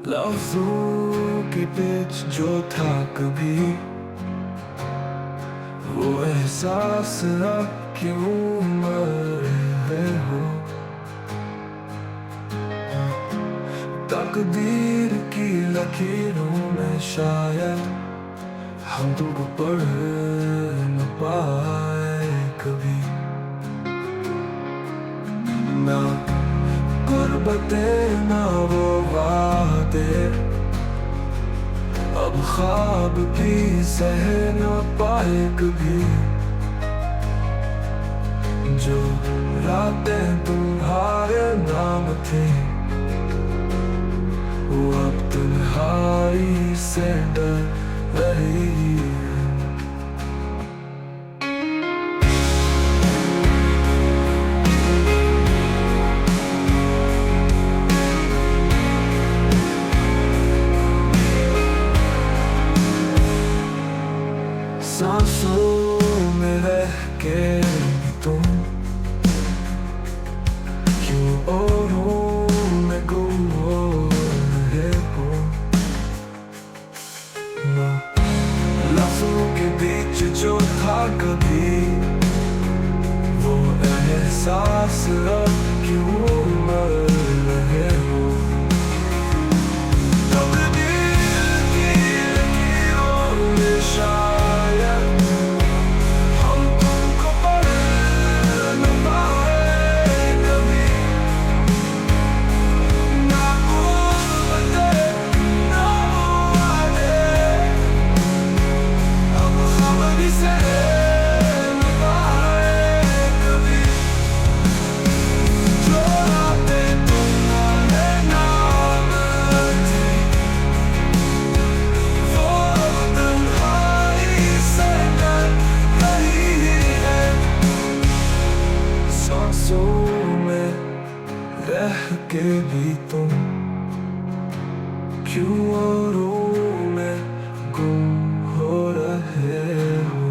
लफ्ज़ों के बीच जो था कभी वो एहसास अब क्यों मर रहे हो। तकदीर की लकीरों में शायद हम तुमको पढ़ न पाए कभी। ना गुर्बतें ना वो वादे अब ख्वाब भी सह न पाए कभी। जो रातें तुम्हारे नाम थी वो अब तन्हाई से डर रही है। सांसों में रह के तुम क्यों औरों में गुम हो रहे हो। ना लफ्ज़ों के बीच जो था कभी वो एहसास अब क्यों मर रहे हो। तकदीर की लकीरों में शायद हम तुमको पढ़ न पाए कभी। ना गुर्बतें ना वादे अब ख्वाब भी सह न पाए कभी। जो रातें तुम्हारे नाम थी वो अब तन्हाई से डर रही है। सांसों में रह के भी तुम क्यों औरों में गुम हो रहे हो।